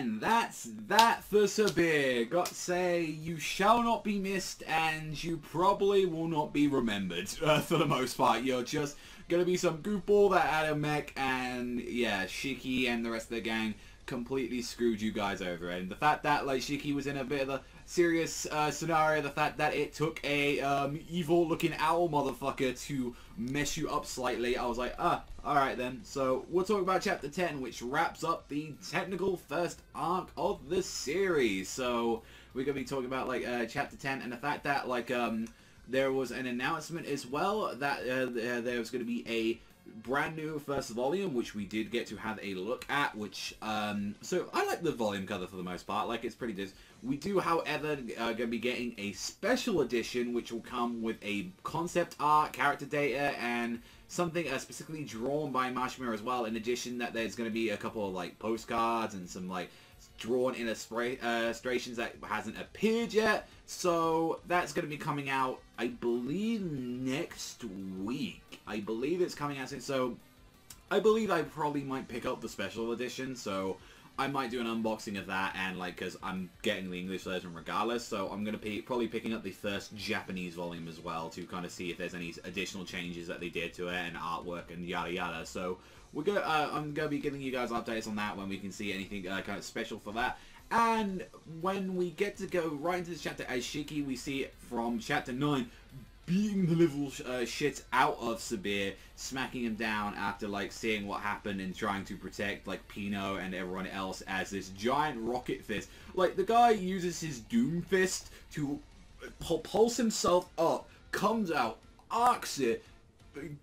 And that's that for Sabir. Got to say, you shall not be missed, and you probably will not be remembered for the most part. You're just gonna be some goofball that had a mech, and yeah, Shiki and the rest of the gang completely screwed you guys over. And the fact that like Shiki was in a bit of a serious scenario, the fact that it took a evil looking owl motherfucker to mess you up slightly, I was like, alright then. So we'll talk about chapter 10, which wraps up the technical first arc of the series. So we're going to be talking about like chapter 10 and the fact that like there was an announcement as well that there was going to be a brand new first volume, which we did get to have a look at, which so I like the volume cover for the most part. Like, it's pretty good. We do, however, going to be getting a special edition, which will come with a concept art, character data, and something specifically drawn by Marshmallow as well. In addition, that there's going to be a couple of like postcards and some like drawn illustrations that hasn't appeared yet. So that's going to be coming out, I believe, next week. I believe it's coming out soon. So I believe I probably might pick up the special edition. So I might do an unboxing of that, and like, because I'm getting the English version regardless, so I'm going to be probably picking up the first Japanese volume as well to kind of see if there's any additional changes that they did to it and artwork and yada yada. So we're gonna, I'm going to be giving you guys updates on that when we can see anything kind of special for that. And when we get to go right into this chapter as Shiki, we see it from chapter 9 beating the little shit out of Sabir, smacking him down after like seeing what happened and trying to protect like Pino and everyone else as this giant rocket fist. Like, the guy uses his Doom Fist to pulse himself up, comes out, arcs it,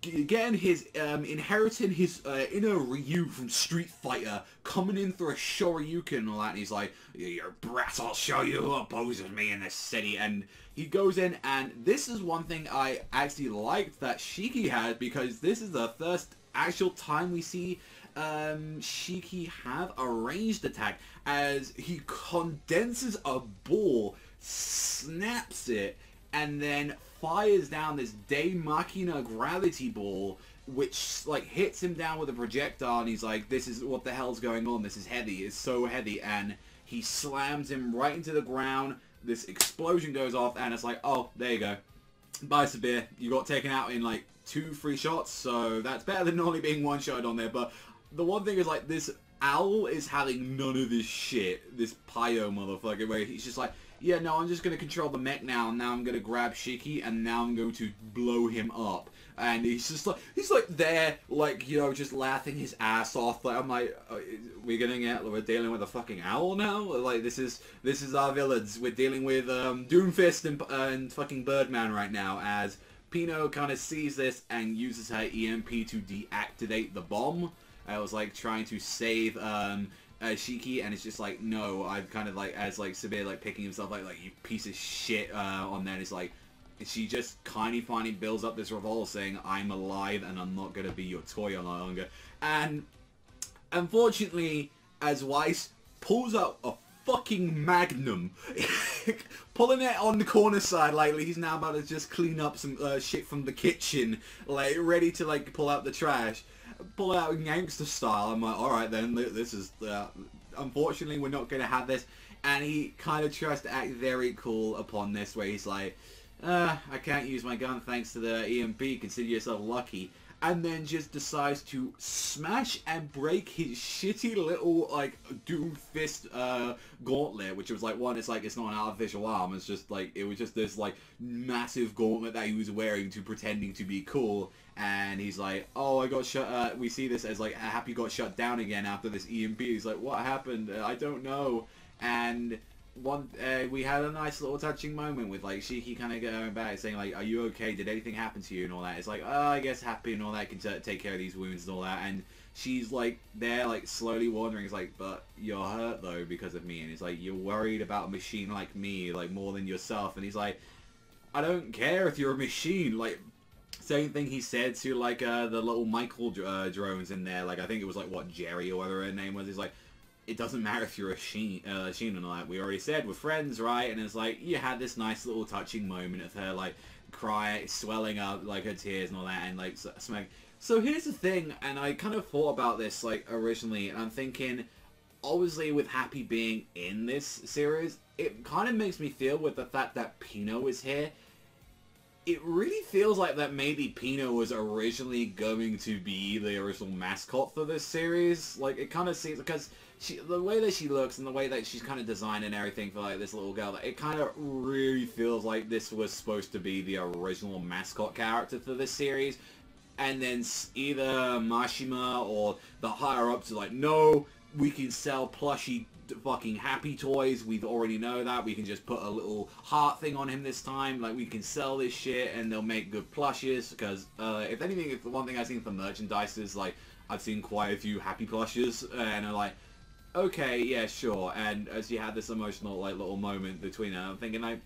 again inheriting his inner Ryu from Street Fighter, coming in through a Shoryuken and all that, and he's like, "You brat, I'll show you who opposes me in this city." And he goes in, and this is one thing I actually liked that Shiki had, because this is the first actual time we see Shiki have a ranged attack, as he condenses a ball, snaps it, and then fires down this De Machina gravity ball, which like hits him down with a projectile, and he's like, "This is what the hell's going on, this is heavy, it's so heavy," and he slams him right into the ground. This explosion goes off, and it's like, oh, there you go, bye Sabir, you got taken out in like 2-3 shots, so that's better than only being one shot on there. But the one thing is, like, this owl is having none of this shit, this Pyro motherfucker, where he's just like, yeah, no, I'm just going to control the mech now, and now I'm going to grab Shiki, and now I'm going to blow him up. And he's just like, there, like, you know, just laughing his ass off. Like, I'm like, we're dealing with a fucking owl now? Like, this is our villains. We're dealing with Doomfist and fucking Birdman right now, as Pino kind of sees this and uses her EMP to deactivate the bomb. I was like trying to save Shiki, and it's just like, no, I've kind of like, as like Sabir like picking himself like you piece of shit on that. It's like, she just kind of finally builds up this revolver saying, "I'm alive and I'm not going to be your toy any longer." And unfortunately, as Weiss pulls out a fucking Magnum, pulling it on the corner side, like he's now about to just clean up some shit from the kitchen, like ready to like pull out the trash. Pull out gangster style. I'm like, alright then, this is, unfortunately we're not going to have this. And he kind of tries to act very cool upon this, where he's like, I can't use my gun thanks to the EMP, consider yourself lucky. And then just decides to smash and break his shitty little, like, Doom Fist gauntlet, which was like, one, it's like, it's not an artificial arm, it's just like, it was just this like massive gauntlet that he was wearing to pretending to be cool. And he's like, oh, I got shut, we see this as like, Happy got shut down again after this EMP. He's like, what happened? I don't know. And we had a nice little touching moment with like Shiki kind of going back saying like, are you okay? Did anything happen to you and all that? It's like, oh, I guess Happy and all that can take care of these wounds and all that. And she's like there like slowly wondering, it's like, but you're hurt though because of me. And it's like, you're worried about a machine like me like more than yourself. And he's like, I don't care if you're a machine. Like, same thing he said to like the little Michael drones in there. Like, I think it was like, what, Jerry or whatever her name was. He's like, it doesn't matter if you're a Sheen and all that. We already said we're friends, right? And it's like, you had this nice little touching moment of her like cry, swelling up like her tears and all that, and like smack. So here's the thing, and I kind of thought about this like originally, and I'm thinking, obviously with Happy being in this series, it kind of makes me feel with the fact that Pino is here, it really feels like that maybe Pino was originally going to be the original mascot for this series. Like, it kind of seems, because the way that she looks and the way that she's kind of designed and everything for, like, this little girl, it kind of really feels like this was supposed to be the original mascot character for this series. And then either Mashima or the higher-ups are like, no, we can sell plushy fucking Happy toys, we already know that, we can just put a little heart thing on him this time, like, we can sell this shit and they'll make good plushes, because if anything, if the one thing I've seen for merchandise is, like, I've seen quite a few Happy plushes, and I'm like, okay, yeah, sure, and as you had this emotional, like, little moment between them, I'm thinking, like,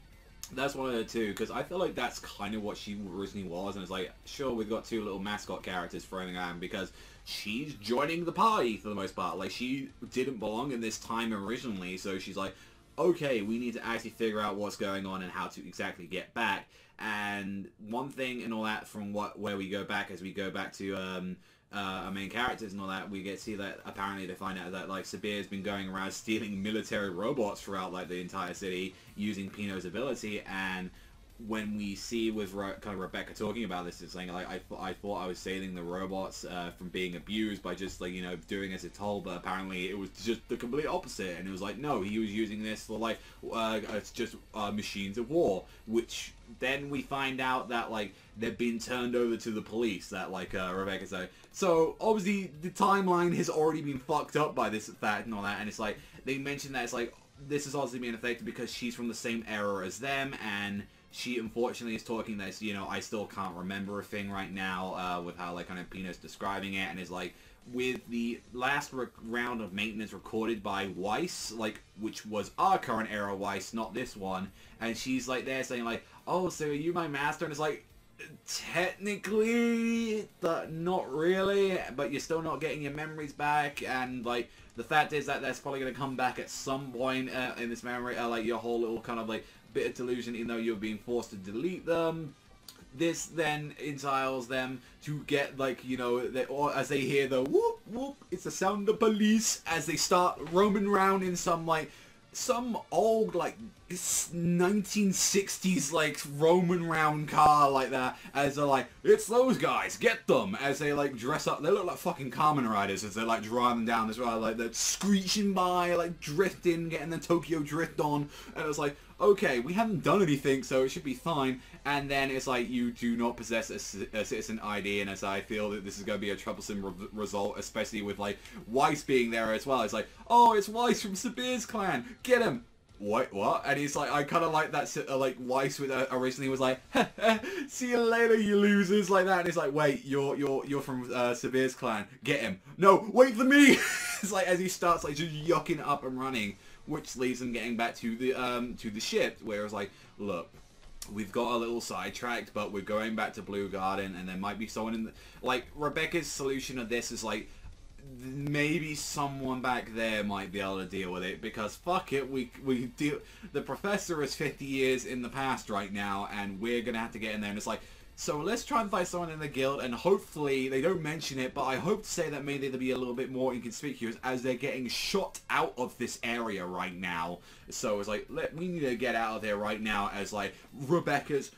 that's one of the two, because I feel like that's kind of what she originally was, and it's like, sure, we've got two little mascot characters thrown around, because she's joining the party for the most part. Like, she didn't belong in this time originally, so she's like, okay, we need to actually figure out what's going on and how to exactly get back. And one thing and all that from where we go back, as we go back to our main characters and all that, we get to see that apparently they find out that, like, Sabir has been going around stealing military robots throughout, like, the entire city using Pino's ability. And when we see with kind of Rebecca talking about this, it's saying, like, I thought I was saving the robots from being abused by just, like, you know, doing as it's told, but apparently it was just the complete opposite. And it was like, no, he was using this for, like, it's just machines of war, which then we find out that, like, they've been turned over to the police, that, like, Rebecca said. So, obviously, the timeline has already been fucked up by this fact and all that, and it's like, they mentioned that it's like, this is obviously being affected because she's from the same era as them, and she unfortunately is talking that, you know, I still can't remember a thing right now, with how, like, kind of Pino's describing it, and is like, with the last round of maintenance recorded by Weiss, like, which was our current era Weiss, not this one, and she's, like, there saying, like, oh, so are you my master? And it's like, technically, not really, but you're still not getting your memories back, and, like, the fact is that that's probably going to come back at some point in this memory, like, your whole little kind of, like, bit of delusion, even though you're being forced to delete them. This then entiles them to get, like, you know, or as they hear the whoop whoop, it's the sound of police, as they start roaming around in some, like, some old, like, 1960s, like, Roman round car like that, as they're like, it's those guys, get them, as they, like, dress up. They look like fucking Kamen Riders as they're, like, driving down this road, like, they're screeching by, like, drifting, getting the Tokyo Drift on, and it's like, okay, we haven't done anything, so it should be fine. And then it's like, you do not possess a citizen ID, and as I feel that this is going to be a troublesome result, especially with, like, Weiss being there as well. It's like, oh, it's Weiss from Sabir's clan, get him! What? And he's like, I kind of like that, like, Weiss with originally was like, see you later, you losers, like that. And he's like, wait, you're from Sabir's clan, get him. No, wait for me. It's like, as he starts, like, just yucking up and running, which leaves him getting back to the ship, where it's like, look, we've got a little sidetracked, but we're going back to Blue Garden, and there might be someone in the, like, Rebecca's solution of this is like, maybe someone back there might be able to deal with it, because fuck it, we deal. The professor is 50 years in the past right now, and we're gonna have to get in there. And it's like, so let's try and find someone in the guild, and hopefully they don't mention it, but I hope to say that maybe they'll be a little bit more inconspicuous as they're getting shot out of this area right now. So it's like, we need to get out of there right now, as, like, Rebecca's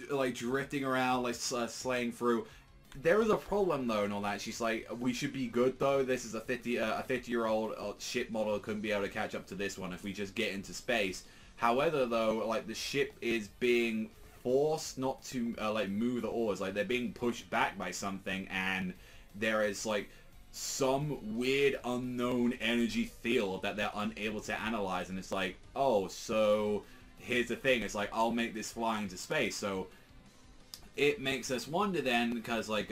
like drifting around, like, slaying through. There is a problem though and all that. She's like, we should be good though. This is a 50-year-old ship model, couldn't be able to catch up to this one if we just get into space. However though, like, the ship is being forced not to like move the oars, like they're being pushed back by something, and there is, like, some weird unknown energy field that they're unable to analyze. And it's like, oh, so here's the thing, it's like, I'll make this fly into space. So it makes us wonder then, because, like,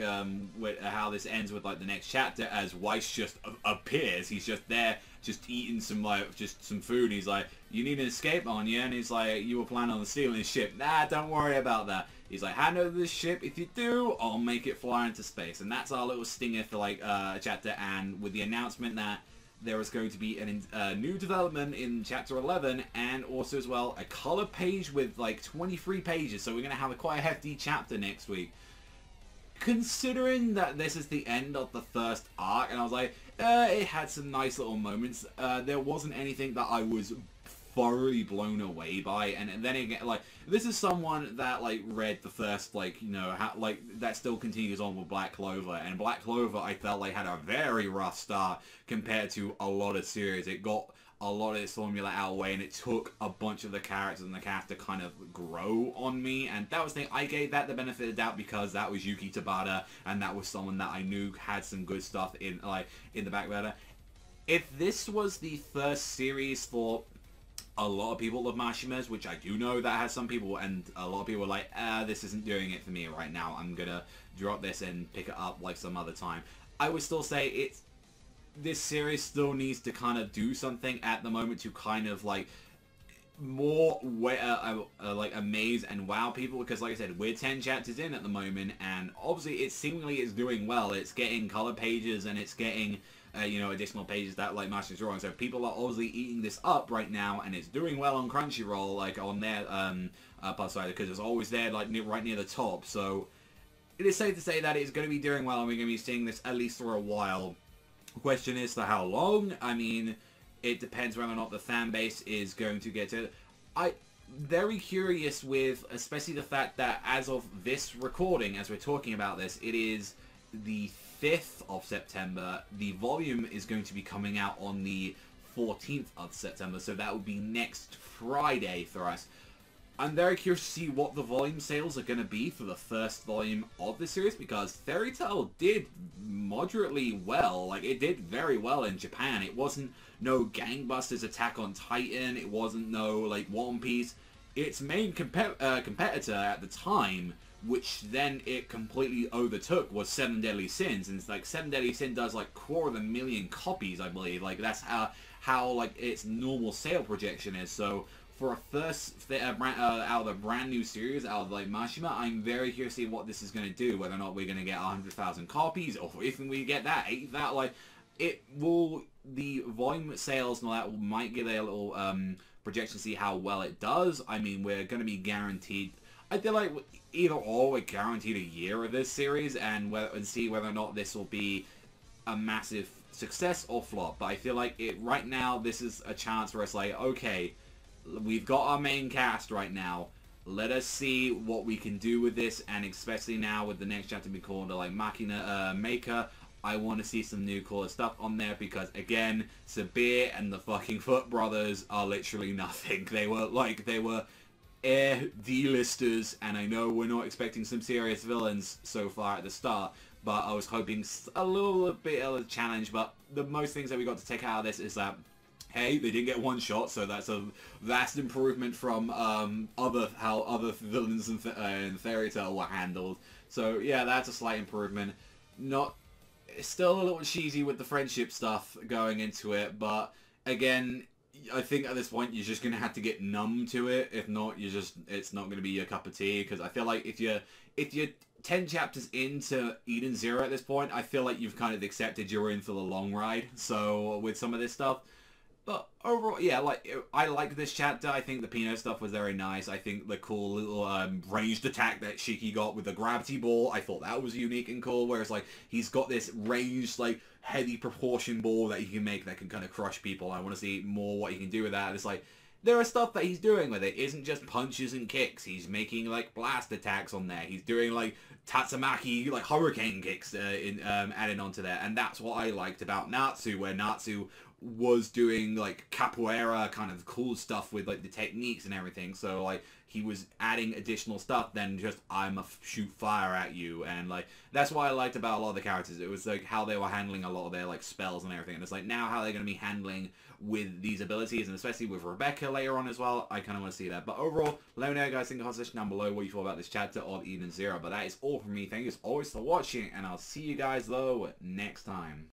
with how this ends with, like, the next chapter, as Weiss just appears. He's just there, just eating some, like, just some food. He's like, you need an escape on you? And he's like, you were planning on stealing this ship. Nah, don't worry about that. He's like, hand over this ship. If you do, I'll make it fly into space. And that's our little stinger for, like, chapter. And with the announcement that there is going to be a new development in Chapter 11, and also as well a color page with, like, 23 pages. So we're going to have quite a hefty chapter next week. considering that this is the end of the first arc, and I was like, it had some nice little moments. There wasn't anything that I was thoroughly blown away by, and then again, like, this is someone that, like, read the first, like, you know, that still continues on with Black Clover, and Black Clover, I felt like, had a very rough start compared to a lot of series. It got a lot of its formula out of the way, and it took a bunch of the characters and the cast to kind of grow on me, and that was the thing. I gave that the benefit of the doubt because that was Yuki Tabata, and that was someone that I knew had some good stuff in, like, in the back burner. If this was the first series for a lot of people of Mashima's, which I do know that has some people, and a lot of people are like, this isn't doing it for me right now, I'm gonna drop this and pick it up like some other time, I would still say this series still needs to kind of do something at the moment to kind of, like, more like amaze and wow people, because like I said, we're 10 chapters in at the moment, and obviously it seemingly is doing well. It's getting color pages, and it's getting you know, additional pages that, like, Master's Drawing, so people are obviously eating this up right now, and it's doing well on Crunchyroll, like, on their plus side, because it's always there, like, right near the top, so it is safe to say that it's going to be doing well, and we're going to be seeing this at least for a while. The question is for how long. I mean, it depends whether or not the fan base is going to get to it. I'm very curious with, especially the fact that as of this recording, as we're talking about this, it is the 5th of September. The volume is going to be coming out on the 14th of September, so that would be next Friday for us. I'm very curious to see what the volume sales are going to be for the first volume of the series, because Fairy Tail did moderately well. Like, it did very well in Japan. It wasn't no gangbusters Attack on Titan. It wasn't no, like, One Piece. Its main competitor at the time, which then it completely overtook, was Seven Deadly Sins. And it's like, Seven Deadly Sins does like 250,000 copies, I believe. Like, that's how like its normal sale projection is. So for a first out of a brand new series, out of like Mashima, I'm very curious to see what this is going to do. Whether or not we're going to get 100,000 copies, or if we get that, 80,000, like, it will, the volume sales and all that might give a little projection to see how well it does. I mean, we're going to be guaranteed, I feel like either or, we're guaranteed a year of this series, and see whether or not this will be a massive success or flop. But I feel like right now, this is a chance where it's like, okay, we've got our main cast right now. Let us see what we can do with this, and especially now with the next chapter being called like Machina Maker, I want to see some new cooler stuff on there, because again, Sabir and the fucking Foot Brothers are literally nothing. They were air D-listers, and I know we're not expecting some serious villains so far at the start, but I was hoping a little bit of a challenge. But the most things that we got to take out of this is that, hey, they didn't get one shot, so that's a vast improvement from how other villains in Fairy Tail were handled. So yeah, that's a slight improvement. It's still a little cheesy with the friendship stuff going into it, but again, I think at this point you're just gonna have to get numb to it. If not, it's not gonna be your cup of tea. Because I feel like if you're 10 chapters into Eden Zero at this point, I feel like you've kind of accepted you're in for the long ride. So with some of this stuff. But overall, yeah, like, I like this chapter. I think the Pino stuff was very nice. I think the cool little ranged attack that Shiki got with the gravity ball, I thought that was unique and cool. Whereas, like, he's got this ranged, like, heavy proportion ball that he can make that can kind of crush people. I want to see more what he can do with that. It's like, there are stuff that he's doing with it. It isn't just punches and kicks. He's making, like, blast attacks on there. He's doing, like, Tatsumaki, like, hurricane kicks added onto there. And that's what I liked about Natsu, where Natsu was doing, like, capoeira kind of cool stuff with, like, the techniques and everything. So, like, he was adding additional stuff than just, I'ma shoot fire at you. And, like, that's what I liked about a lot of the characters. It was, like, how they were handling a lot of their, like, spells and everything. And it's like, now how they're going to be handling with these abilities, and especially with Rebecca later on as well. I kind of want to see that. But overall, let me know, guys, in the comment section down below what you thought about this chapter of Eden Zero. But that is all from me. Thank you as always for watching, and I'll see you guys, though, next time.